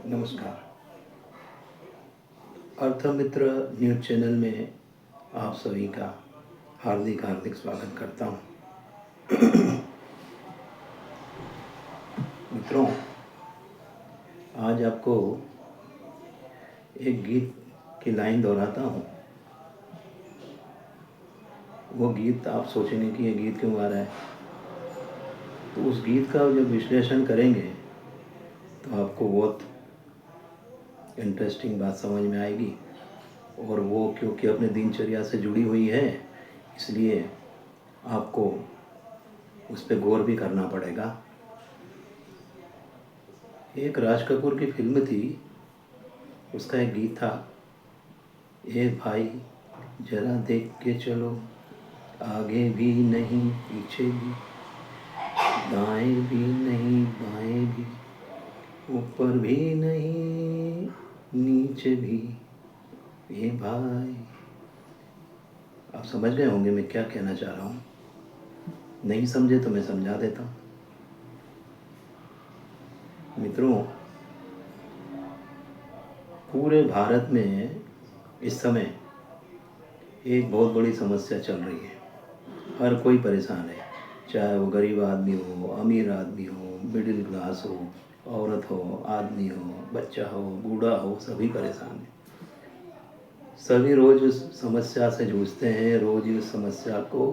नमस्कार। अर्थमित्र news channel में आप सभी का हार्दिक हार्दिक स्वागत करता हूँ। मित्रों, आज आपको एक गीत की लाइन दोहराता हूँ। वो गीत आप सोचेंगे कि ये गीत क्यों आ रहा है, तो उस गीत का जब विश्लेषण करेंगे तो आपको बहुत इंटरेस्टिंग बात समझ में आएगी। और वो क्योंकि अपने दिनचर्या से जुड़ी हुई है, इसलिए आपको उस पर गौर भी करना पड़ेगा। एक राज कपूर की फिल्म थी, उसका एक गीत था, ए भाई जरा देख के चलो, आगे भी नहीं पीछे भी, दाएं भी नहीं बाएं भी, ऊपर भी नहीं नीचे भी, ए भाई। आप समझ गए होंगे मैं क्या कहना चाह रहा हूँ। नहीं समझे तो मैं समझा देता हूँ। मित्रों, पूरे भारत में इस समय एक बहुत बड़ी समस्या चल रही है। हर कोई परेशान है, चाहे वो गरीब आदमी हो, अमीर आदमी हो, मिडिल क्लास हो, औरत हो, आदमी हो, बच्चा हो, बूढ़ा हो, सभी परेशान हैं। सभी रोज़ उस समस्या से जूझते हैं, रोज़ उस समस्या को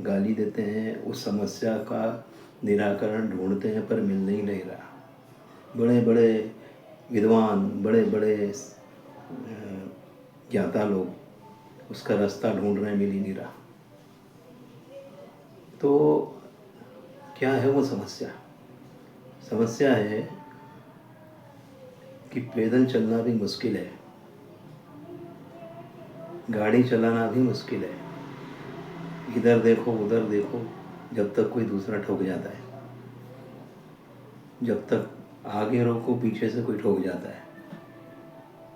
गाली देते हैं, उस समस्या का निराकरण ढूंढते हैं, पर मिल नहीं रहा। बड़े बड़े विद्वान, बड़े बड़े ज्ञाता लोग उसका रास्ता ढूंढ रहे हैं, मिल ही नहीं रहा। तो क्या है वो समस्या? समस्या है कि पैदल चलना भी मुश्किल है, गाड़ी चलाना भी मुश्किल है। इधर देखो उधर देखो, जब तक कोई दूसरा ठोक जाता है, जब तक आगे रोको पीछे से कोई ठोक जाता है।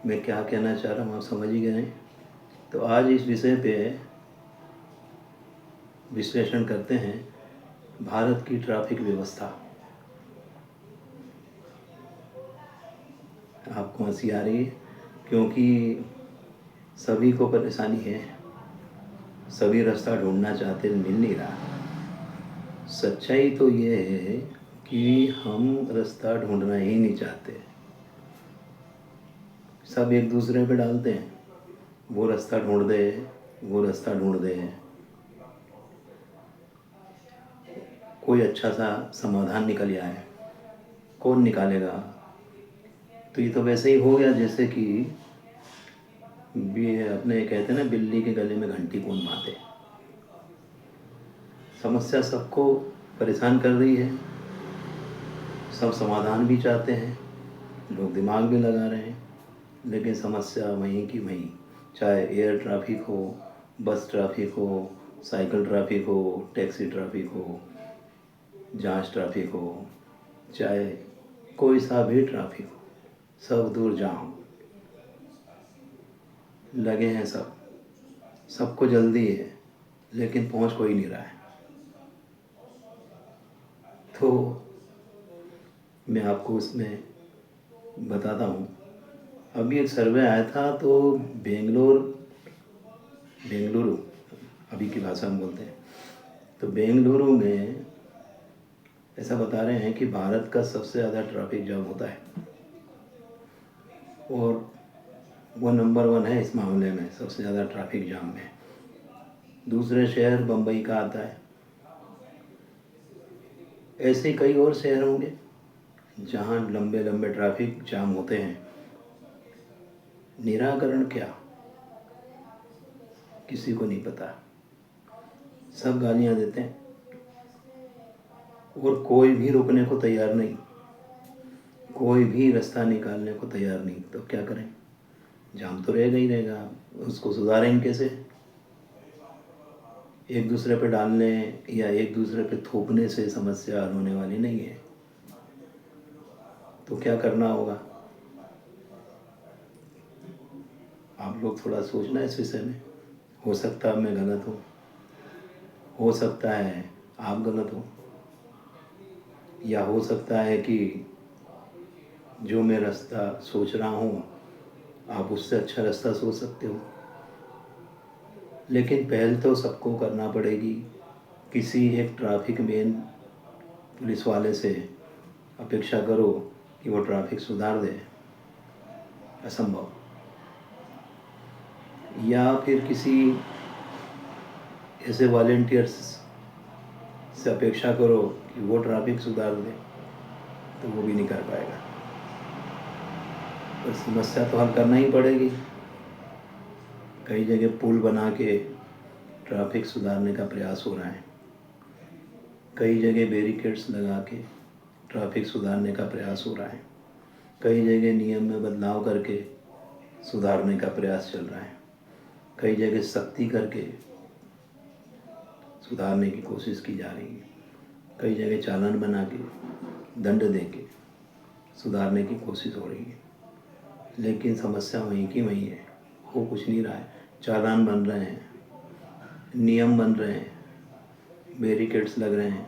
मैं क्या कहना चाह रहा हूँ आप समझ ही गए। तो आज इस विषय पे विश्लेषण करते हैं, भारत की ट्रैफिक व्यवस्था। आपको हंसी आ रही है क्योंकि सभी को परेशानी है, सभी रास्ता ढूंढना चाहते हैं, मिल नहीं रहा। सच्चाई तो ये है कि हम रास्ता ढूंढना ही नहीं चाहते, सब एक दूसरे पे डालते हैं, वो रास्ता ढूंढ दे, वो रास्ता ढूंढ दे। कोई अच्छा सा समाधान निकल आए, कौन निकालेगा? तो ये तो वैसे ही हो गया जैसे कि अपने कहते हैं ना, बिल्ली के गले में घंटी कौन बांधे। समस्या सबको परेशान कर रही है, सब समाधान भी चाहते हैं, लोग दिमाग भी लगा रहे हैं, लेकिन समस्या वहीं की वहीं। चाहे एयर ट्रैफिक हो, बस ट्रैफिक हो, साइकिल ट्रैफिक हो, टैक्सी ट्रैफिक हो, जांच ट्रैफिक हो, चाहे कोई सा भी ट्रैफिक हो, सब दूर जाम लगे हैं। सबको जल्दी है, लेकिन पहुंच कोई नहीं रहा है। तो मैं आपको उसमें बताता हूँ। अभी एक सर्वे आया था, तो बेंगलुरु अभी की भाषा में बोलते हैं, तो बेंगलुरु में ऐसा बता रहे हैं कि भारत का सबसे ज़्यादा ट्रैफिक जाम होता है, और वो नंबर 1 है इस मामले में, सबसे ज़्यादा ट्रैफिक जाम में। दूसरे शहर बम्बई का आता है। ऐसे कई और शहर होंगे जहाँ लंबे लंबे ट्रैफिक जाम होते हैं। निराकरण क्या, किसी को नहीं पता, सब गालियाँ देते हैं और कोई भी रुकने को तैयार नहीं, कोई भी रास्ता निकालने को तैयार नहीं। तो क्या करें? जाम तो रहेगा ही रहेगा, उसको सुधारेंगे कैसे? एक दूसरे पे डालने या एक दूसरे पे थोपने से समस्या हल होने वाली नहीं है। तो क्या करना होगा? आप लोग थोड़ा सोचना इस विषय में। हो सकता है मैं गलत हूँ, हो सकता है आप गलत हो, या हो सकता है कि जो मैं रास्ता सोच रहा हूँ आप उससे अच्छा रास्ता सोच सकते हो, लेकिन पहल तो सबको करना पड़ेगी। किसी एक ट्रैफिक मेन पुलिस वाले से अपेक्षा करो कि वो ट्रैफिक सुधार दे, असंभव। या फिर किसी ऐसे वॉलेंटियर्स से अपेक्षा करो कि वो ट्रैफिक सुधार दे, तो वो भी नहीं कर पाएगा। तो समस्या तो हल करना ही पड़ेगी। कई जगह पुल बना के ट्रैफिक सुधारने का प्रयास हो रहा है, कई जगह बैरिकेड्स लगा के ट्रैफिक सुधारने का प्रयास हो रहा है, कई जगह नियम में बदलाव करके सुधारने का प्रयास चल रहा है, कई जगह सख्ती करके सुधारने की कोशिश की जा रही है, कई जगह चालान बना के दंड दे के सुधारने की कोशिश हो रही है। लेकिन समस्या वहीं की वहीं है, हो कुछ नहीं रहा है। चालान बन रहे हैं, नियम बन रहे हैं, बैरिकेड्स लग रहे हैं,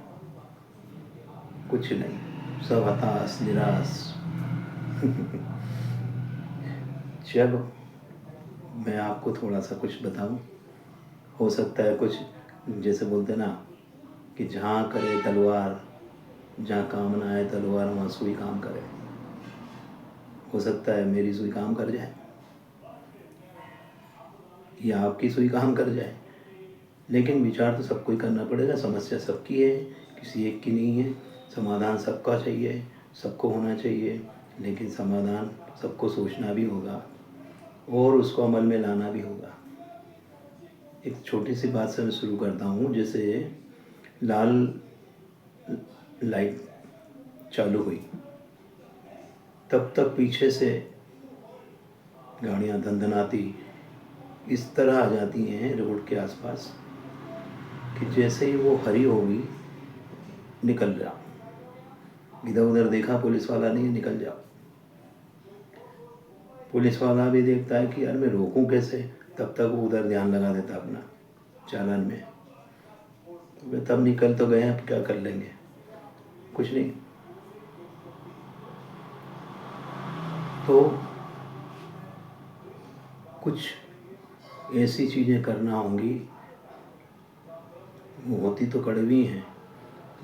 कुछ नहीं, सब हताश निराश। चलो मैं आपको थोड़ा सा कुछ बताऊं, हो सकता है कुछ, जैसे बोलते ना कि जहाँ करे तलवार, जहाँ काम ना आए तलवार वहाँ सुई काम करे। हो सकता है मेरी सुई काम कर जाए या आपकी सुई काम कर जाए, लेकिन विचार तो सबको ही करना पड़ेगा। समस्या सबकी है, किसी एक की नहीं है। समाधान सबका चाहिए, सबको होना चाहिए, लेकिन समाधान सबको सोचना भी होगा और उसको अमल में लाना भी होगा। एक छोटी सी बात से मैं शुरू करता हूँ। जैसे लाल लाइट चालू हुई, तब तक पीछे से गाड़ियाँ धंधनाती इस तरह आ जाती हैं रोड के आसपास कि जैसे ही वो हरी होगी निकल जाओ। इधर उधर देखा पुलिस वाला नहीं, निकल जाओ। पुलिस वाला भी देखता है कि यार मैं रोकूं कैसे, तब तक वो उधर ध्यान लगा देता अपना चालान में। तो वे तब निकल तो गए, अब क्या कर लेंगे, कुछ नहीं। तो कुछ ऐसी चीज़ें करना होंगी, वो होती तो कड़वी हैं,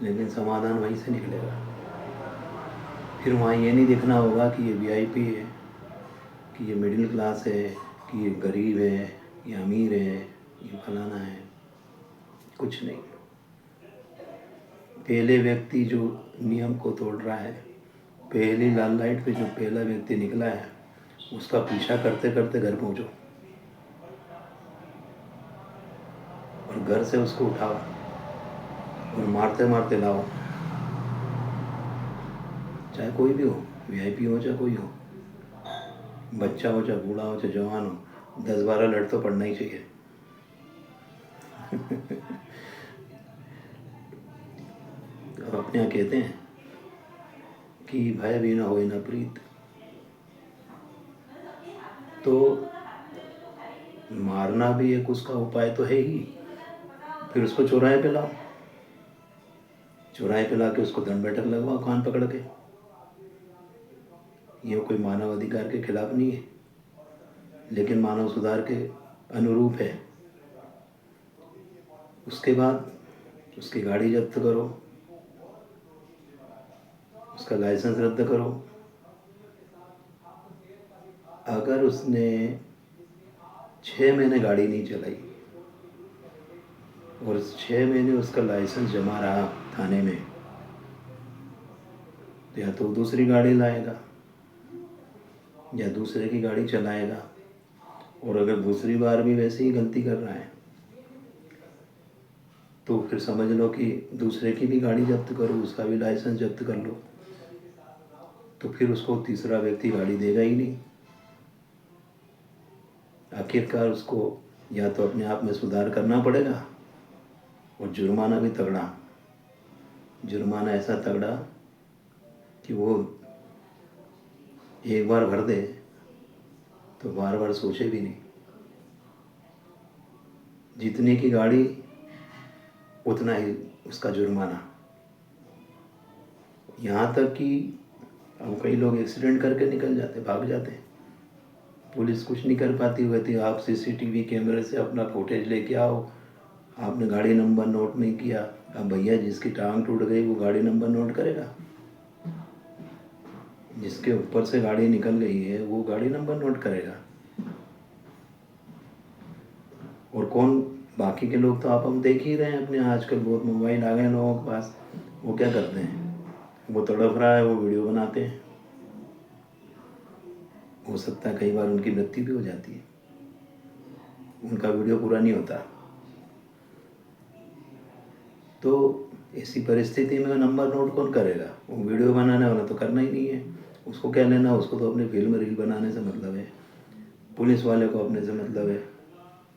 लेकिन समाधान वहीं से निकलेगा। फिर वहाँ ये नहीं देखना होगा कि ये वीआईपी है, कि ये मिडिल क्लास है, कि ये गरीब है, ये अमीर है, ये फलाना है, कुछ नहीं। पहले व्यक्ति जो नियम को तोड़ रहा है, पहली लाल लाइट पे जो पहला व्यक्ति निकला है, उसका पीछा करते करते घर पहुंचो और घर से उसको उठाओ और मारते मारते लाओ। चाहे कोई भी हो, वीआईपी हो चाहे कोई हो, बच्चा हो चाहे बूढ़ा हो चाहे जवान हो, 10-12 लड़ तो पड़ना ही चाहिए। तो अपने यहाँ कहते हैं कि भय भी ना होए ना प्रीत। तो मारना भी एक उसका उपाय तो है ही। फिर उसको चौराहे पे लाओ, चौराहे पे ला के उसको दंड बैठक लगवाओ कान पकड़ के। ये कोई मानव अधिकार के खिलाफ नहीं है, लेकिन मानव सुधार के अनुरूप है। उसके बाद उसकी गाड़ी जब्त करो, उसका लाइसेंस रद्द करो। अगर उसने 6 महीने गाड़ी नहीं चलाई और 6 महीने उसका लाइसेंस जमा रहा थाने में, तो या तो दूसरी गाड़ी लाएगा या दूसरे की गाड़ी चलाएगा। और अगर दूसरी बार भी वैसे ही गलती कर रहा है तो फिर समझ लो कि दूसरे की भी गाड़ी जब्त करो, उसका भी लाइसेंस जब्त कर लो। तो फिर उसको तीसरा व्यक्ति गाड़ी देगा ही नहीं। आखिरकार उसको या तो अपने आप में सुधार करना पड़ेगा और जुर्माना भी तगड़ा, जुर्माना ऐसा तगड़ा कि वो एक बार भर दे तो बार बार सोचे भी नहीं। जितने की गाड़ी उतना ही उसका जुर्माना। यहाँ तक कि अब कई लोग एक्सीडेंट करके निकल जाते, भाग जाते हैं, पुलिस कुछ नहीं कर पाती। हुई थी आप सीसीटीवी कैमरे से अपना फुटेज लेके आओ, आपने गाड़ी नंबर नोट नहीं किया, अब भैया जिसकी टांग टूट गई वो गाड़ी नंबर नोट करेगा? जिसके ऊपर से गाड़ी निकल गई है वो गाड़ी नंबर नोट करेगा? और कौन, बाकी के लोग तो आप हम देख ही रहे हैं अपने, आजकल बहुत मोबाइल आ गए लोगों के पास, वो क्या करते हैं, वो तड़प रहा है वो वीडियो बनाते हैं। हो सकता है कई बार उनकी मृत्यु भी हो जाती है, उनका वीडियो पूरा नहीं होता। तो ऐसी परिस्थिति में नंबर नोट कौन करेगा? वो वीडियो बनाने वाला तो करना ही नहीं है, उसको क्या लेना, उसको तो अपने फिल्म रील बनाने से मतलब है, पुलिस वाले को अपने से मतलब है।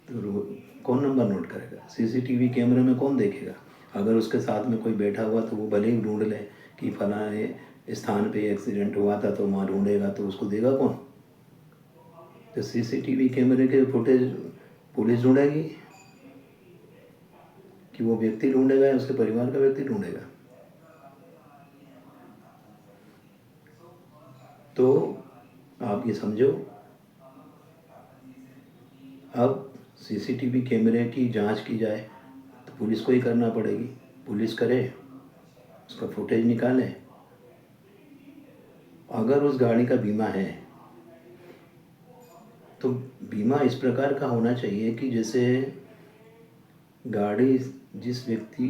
तो कौन नंबर नोट करेगा? सीसीटीवी कैमरे में कौन देखेगा? अगर उसके साथ में कोई बैठा हुआ तो वो भले ही ढूंढ ले कि फलाने स्थान पे एक्सीडेंट हुआ था, तो वहाँ ढूंढेगा, तो उसको देगा कौन? तो सीसीटीवी कैमरे के फुटेज पुलिस ढूंढेगी कि वो व्यक्ति ढूंढेगा या उसके परिवार का व्यक्ति ढूंढेगा? तो आप ये समझो, अब सीसीटीवी कैमरे की जांच की जाए तो पुलिस को ही करना पड़ेगी, पुलिस करे, उसका फुटेज निकाले। अगर उस गाड़ी का बीमा है तो बीमा इस प्रकार का होना चाहिए कि जैसे गाड़ी जिस व्यक्ति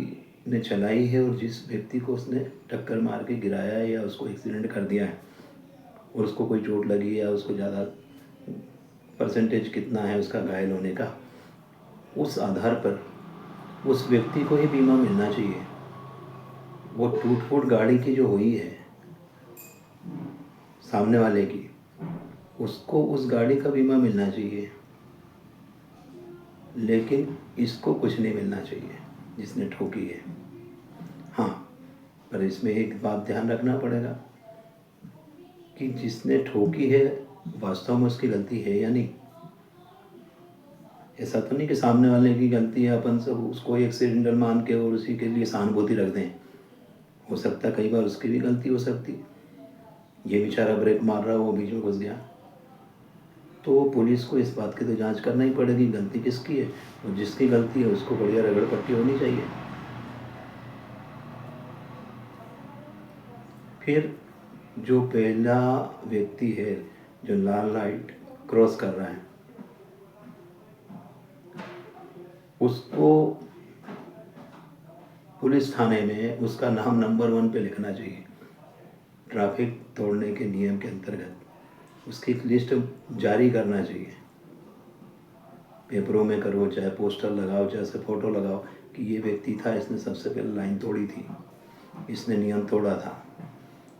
ने चलाई है और जिस व्यक्ति को उसने टक्कर मार के गिराया है या उसको एक्सीडेंट कर दिया है और उसको कोई चोट लगी है या उसको ज़्यादा परसेंटेज कितना है उसका घायल होने का, उस आधार पर उस व्यक्ति को ही बीमा मिलना चाहिए। वो टूट फूट गाड़ी की जो हुई है सामने वाले की, उसको उस गाड़ी का बीमा मिलना चाहिए, लेकिन इसको कुछ नहीं मिलना चाहिए जिसने ठोकी है। हाँ, पर इसमें एक बात ध्यान रखना पड़ेगा कि जिसने ठोकी है वास्तव में उसकी गलती है या नहीं। ऐसा तो नहीं कि सामने वाले की गलती है, अपन सब उसको एक्सीडेंटल मान के और उसी के लिए सहानुभूति रख दें। हो सकता है कई बार उसकी भी गलती हो सकती, ये बेचारा ब्रेक मार रहा वो बीच में घुस गया। तो पुलिस को इस बात की तो जांच करना ही पड़ेगी गलती किसकी है, और जिसकी गलती है उसको बढ़िया रगड़ पट्टी होनी चाहिए। फिर जो पहला व्यक्ति है जो लाल लाइट क्रॉस कर रहा है, उसको पुलिस थाने में उसका नाम नंबर 1 पे लिखना चाहिए। ट्रैफिक तोड़ने के नियम के अंतर्गत उसकी एक लिस्ट जारी करना चाहिए, पेपरों में करो, चाहे पोस्टर लगाओ, चाहे फ़ोटो लगाओ कि ये व्यक्ति था, इसने सबसे पहले लाइन तोड़ी थी, इसने नियम तोड़ा था।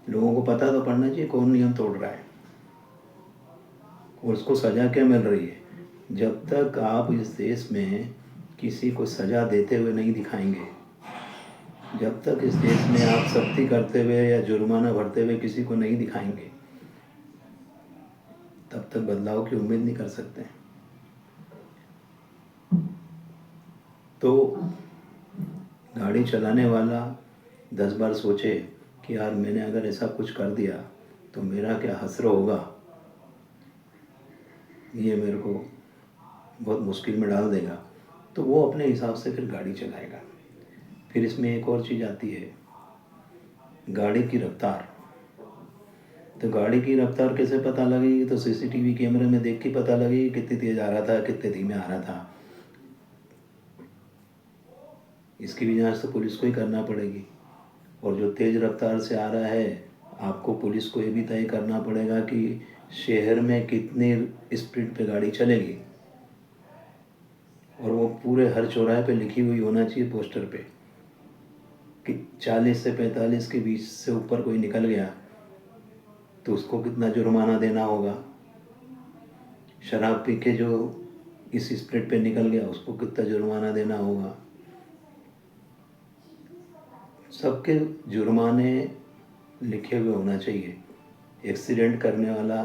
लोगों को पता तो पड़ना चाहिए कौन नियम तोड़ रहा है और उसको सज़ा क्या मिल रही है। जब तक आप इस देश में किसी को सज़ा देते हुए नहीं दिखाएंगे, जब तक इस देश में आप सख्ती करते हुए या जुर्माना भरते हुए किसी को नहीं दिखाएंगे, तब तक बदलाव की उम्मीद नहीं कर सकते। तो गाड़ी चलाने वाला 10 बार सोचे कि यार मैंने अगर ऐसा कुछ कर दिया तो मेरा क्या हश्र होगा, ये मेरे को बहुत मुश्किल में डाल देगा, तो वो अपने हिसाब से फिर गाड़ी चलाएगा। फिर इसमें एक और चीज़ आती है, गाड़ी की रफ्तार। तो गाड़ी की रफ्तार कैसे पता लगेगी? तो सीसीटीवी कैमरे में देख के पता लगेगी कितनी तेज़ आ रहा था, कितने धीमे आ रहा था। इसकी भी जांच तो पुलिस को ही करना पड़ेगी। और जो तेज़ रफ्तार से आ रहा है, आपको पुलिस को ये भी तय करना पड़ेगा कि शहर में कितनी स्पीड पे गाड़ी चलेगी, और वो पूरे हर चौराहे पे लिखी हुई होना चाहिए पोस्टर पे कि 40 से 45 के बीच से ऊपर कोई निकल गया तो उसको कितना जुर्माना देना होगा, शराब पी के जो इस स्पीड पे निकल गया उसको कितना जुर्माना देना होगा। सबके जुर्माने लिखे हुए होना चाहिए। एक्सीडेंट करने वाला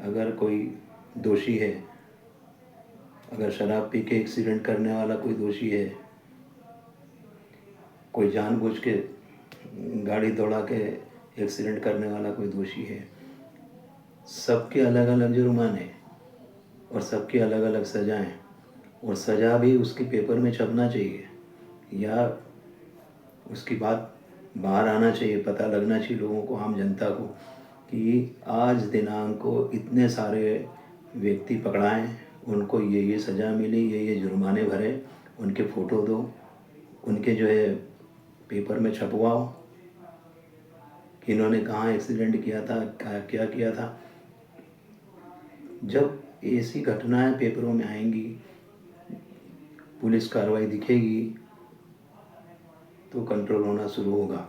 अगर कोई दोषी है, अगर शराब पी के एक्सीडेंट करने वाला कोई दोषी है, कोई जानबूझ के गाड़ी दौड़ा के एक्सीडेंट करने वाला कोई दोषी है। सबके अलग अलग जुर्माने और सबकी अलग अलग सज़ाएँ, और सज़ा भी उसकी पेपर में छपना चाहिए या उसकी बात बाहर आना चाहिए, पता लगना चाहिए लोगों को, आम जनता को, कि आज दिनांक को इतने सारे व्यक्ति पकड़ाएँ, उनको ये सज़ा मिली, ये जुर्माने भरे, उनके फ़ोटो दो, उनके जो है पेपर में छपवाओ कि इन्होंने कहाँ एक्सीडेंट किया था, क्या किया था। जब ऐसी घटनाएं पेपरों में आएंगी, पुलिस कार्रवाई दिखेगी, तो कंट्रोल होना शुरू होगा।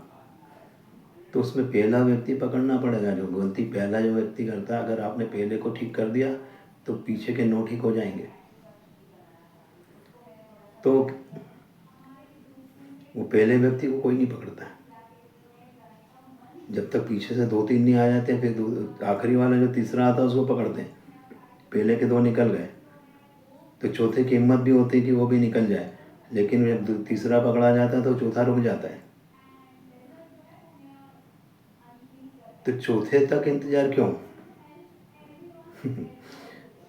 तो उसमें पहला व्यक्ति पकड़ना पड़ेगा, जो गलती पहला जो व्यक्ति करता है। अगर आपने पहले को ठीक कर दिया तो पीछे के 9 ठीक हो जाएंगे। तो वो पहले व्यक्ति को कोई नहीं पकड़ता है, जब तक पीछे से 2-3 नहीं आ जाते, फिर आखिरी वाला जो तीसरा आता है उसको पकड़ते हैं। पहले के 2 निकल गए तो चौथे की हिम्मत भी होती है कि वो भी निकल जाए, लेकिन जब तीसरा पकड़ा जाता है तो चौथा रुक जाता है। तो चौथे तक इंतज़ार क्यों?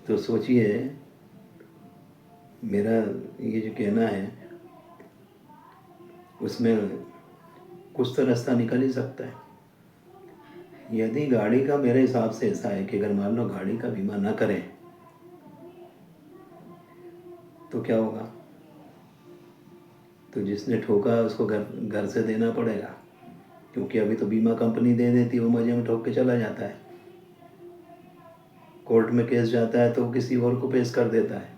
तो सोचिए, मेरा ये जो कहना है उसमें कुछ तो रास्ता निकल ही सकता है। यदि गाड़ी का, मेरे हिसाब से ऐसा है कि अगर मान लो गाड़ी का बीमा ना करें तो क्या होगा? तो जिसने ठोका उसको घर से देना पड़ेगा, क्योंकि अभी तो बीमा कंपनी दे देती है, वो मजे में ठोक के चला जाता है। कोर्ट में केस जाता है तो वो किसी और को पेश कर देता है,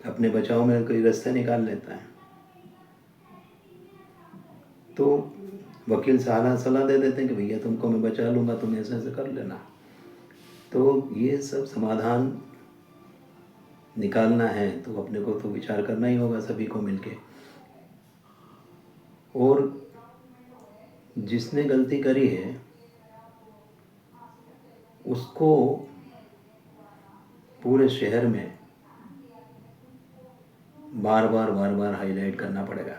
अपने बचाव में कोई रास्ते निकाल लेता है। तो वकील सलाह दे देते हैं कि भैया तुमको मैं बचा लूँगा, तुम ऐसे ऐसे कर लेना। तो ये सब समाधान निकालना है तो अपने को तो विचार करना ही होगा सभी को मिलके। और जिसने गलती करी है उसको पूरे शहर में बार बार हाईलाइट करना पड़ेगा,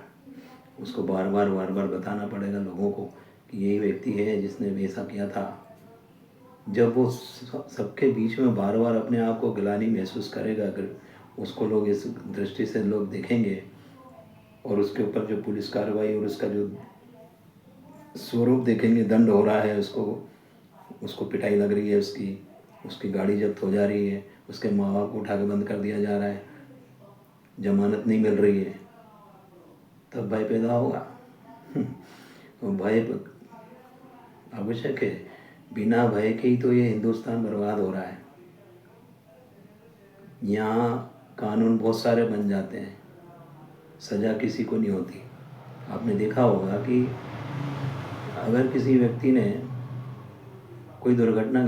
उसको बार बार बताना पड़ेगा लोगों को कि यही व्यक्ति है जिसने ऐसा किया था। जब वो सबके बीच में बार बार अपने आप को गिलानी महसूस करेगा, अगर उसको लोग इस दृष्टि से लोग देखेंगे और उसके ऊपर जो पुलिस कार्रवाई और उसका जो स्वरूप देखेंगे, दंड हो रहा है, उसको पिटाई लग रही है, उसकी गाड़ी जब्त हो जा रही है, उसके माँ बाप को उठा के बंद कर दिया जा रहा है, जमानत नहीं मिल रही है, तब भय पैदा होगा। भय आवश्यक है, बिना भय के ही तो ये हिंदुस्तान बर्बाद हो रहा है। यहाँ कानून बहुत सारे बन जाते हैं, सज़ा किसी को नहीं होती। आपने देखा होगा कि अगर किसी व्यक्ति ने कोई दुर्घटना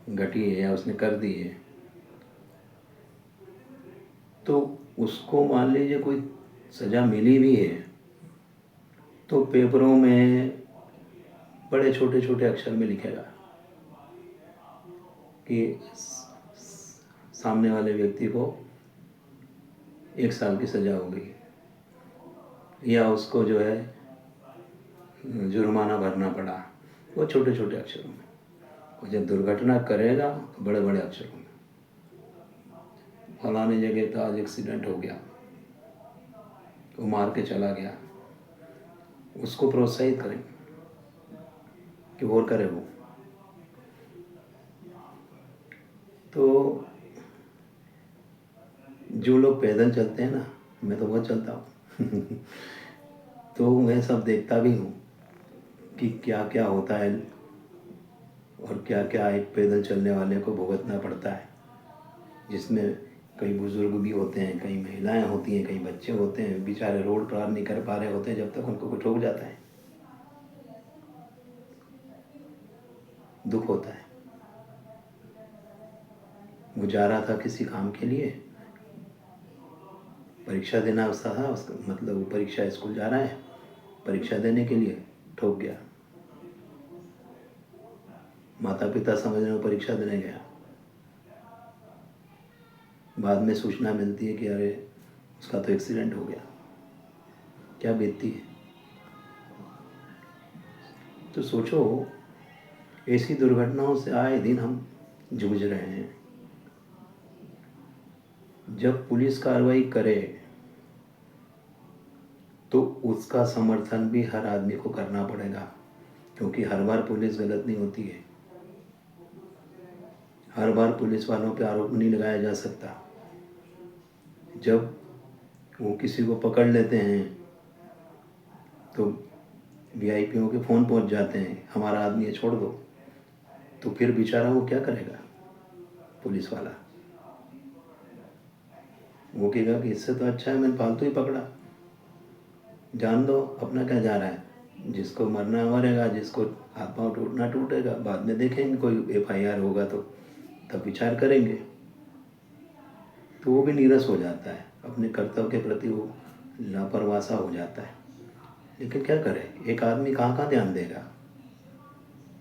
घटी है या उसने कर दी है, तो उसको मान लीजिए कोई सज़ा मिली भी है, तो पेपरों में बड़े छोटे छोटे अक्षर में लिखेगा कि सामने वाले व्यक्ति को 1 साल की सज़ा हो गई, या उसको जो है जुर्माना भरना पड़ा। वो छोटे छोटे अक्षरों में। और जब दुर्घटना करेगा तो बड़े बड़े अक्षरों में, फलाने जगह था आज एक्सीडेंट हो गया, वो मार के चला गया। उसको प्रोत्साहित करें कि और करे वो। तो जो लोग पैदल चलते हैं ना, मैं तो बहुत चलता हूँ तो मैं सब देखता भी हूँ कि क्या क्या होता है और क्या क्या एक पैदल चलने वाले को भुगतना पड़ता है, जिसमें कई बुजुर्ग भी होते हैं, कई महिलाएं होती हैं, कई बच्चे होते हैं, बेचारे रोड पार नहीं कर पा रहे होते हैं जब तक उनको कोई ठोक जाता है। दुख होता है। वो जा रहा था किसी काम के लिए, परीक्षा देना उसका था, उसका मतलब वो परीक्षा स्कूल जा रहा है, परीक्षा देने के लिए ठोक गया। माता पिता समझ रहे हो परीक्षा देने गया, बाद में सूचना मिलती है कि अरे उसका तो एक्सीडेंट हो गया। क्या बीतती है। तो सोचो, ऐसी दुर्घटनाओं से आए दिन हम जूझ रहे हैं। जब पुलिस कार्रवाई करे तो उसका समर्थन भी हर आदमी को करना पड़ेगा, क्योंकि हर बार पुलिस गलत नहीं होती है। हर बार पुलिस वालों पे आरोप नहीं लगाया जा सकता। जब वो किसी को पकड़ लेते हैं तो वीआईपीओ के फ़ोन पहुंच जाते हैं, हमारा आदमी है छोड़ दो, तो फिर बेचारा वो क्या करेगा? पुलिस वाला वो कहेगा कि इससे तो अच्छा है मैंने फालतू ही पकड़ा, जान दो, अपना क्या जा रहा है, जिसको मरना है मरेगा, जिसको हाथ पाँव टूटना टूटेगा, बाद में देखेंगे, कोई एफआईआर होगा तो तब विचार करेंगे। तो वो भी नीरस हो जाता है, अपने कर्तव्य के प्रति वो लापरवाह सा हो जाता है। लेकिन क्या करें, एक आदमी कहाँ कहाँ ध्यान देगा?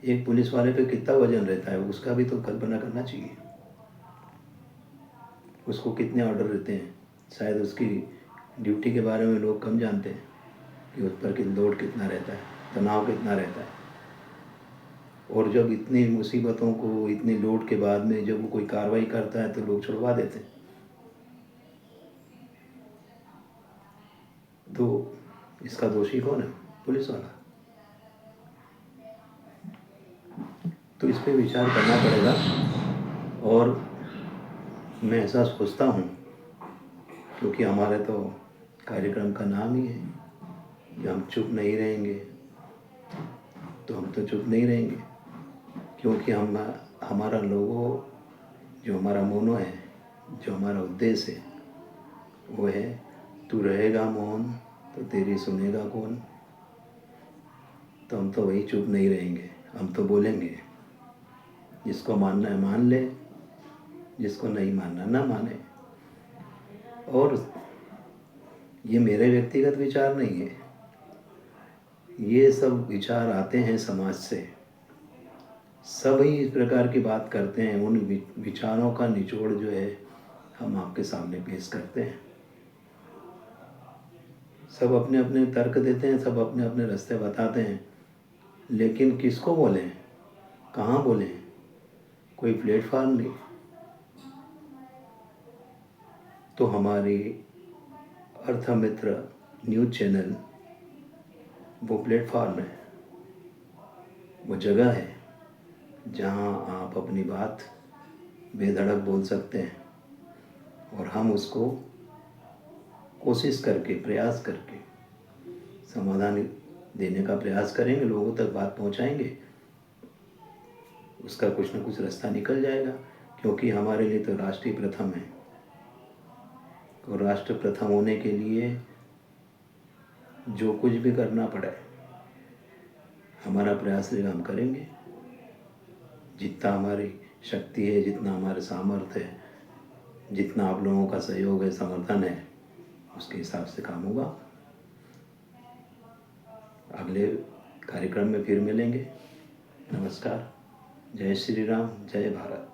एक पुलिस वाले पे कितना वजन रहता है, उसका भी तो कल्पना करना चाहिए। उसको कितने ऑर्डर रहते हैं, शायद उसकी ड्यूटी के बारे में लोग कम जानते हैं कि उस पर लोड कितना रहता है, तनाव कितना रहता है। और जब इतनी मुसीबतों को, इतने लोड के बाद में जब वो कोई कार्रवाई करता है तो लोग छुड़वा देते हैं। तो इसका दोषी कौन है? पुलिस वाला। तो इस पर विचार करना पड़ेगा। और मैं ऐसा सोचता हूँ, क्योंकि हमारे तो कार्यक्रम का नाम ही है कि हम चुप नहीं रहेंगे, तो हम तो चुप नहीं रहेंगे, क्योंकि हमारा लोगो, जो हमारा मोनो है, जो हमारा उद्देश्य है, वो है तू रहेगा मौन तो तेरी सुनेगा कौन। तो हम तो वही चुप नहीं रहेंगे, हम तो बोलेंगे। जिसको मानना है मान ले, जिसको नहीं मानना ना माने। और ये मेरे व्यक्तिगत विचार नहीं है, ये सब विचार आते हैं समाज से। सभी इस प्रकार की बात करते हैं, उन विचारों का निचोड़ जो है हम आपके सामने पेश करते हैं। सब अपने अपने तर्क देते हैं, सब अपने अपने रास्ते बताते हैं, लेकिन किसको बोलें, कहाँ बोलें, कोई प्लेटफार्म नहीं। तो हमारी अर्थमित्र न्यूज़ चैनल वो प्लेटफार्म है, वो जगह है जहाँ आप अपनी बात बेधड़क बोल सकते हैं, और हम उसको कोशिश करके, प्रयास करके समाधान देने का प्रयास करेंगे, लोगों तक बात पहुंचाएंगे। उसका कुछ ना कुछ रास्ता निकल जाएगा, क्योंकि हमारे लिए तो राष्ट्रीय प्रथम है। और राष्ट्र प्रथम होने के लिए जो कुछ भी करना पड़े, हमारा प्रयास रहेगा, हम करेंगे। जितना हमारी शक्ति है, जितना हमारे सामर्थ्य है, जितना आप लोगों का सहयोग है, समर्थन है, उसके हिसाब से काम होगा। अगले कार्यक्रम में फिर मिलेंगे। नमस्कार। जय श्री राम, जय भारत।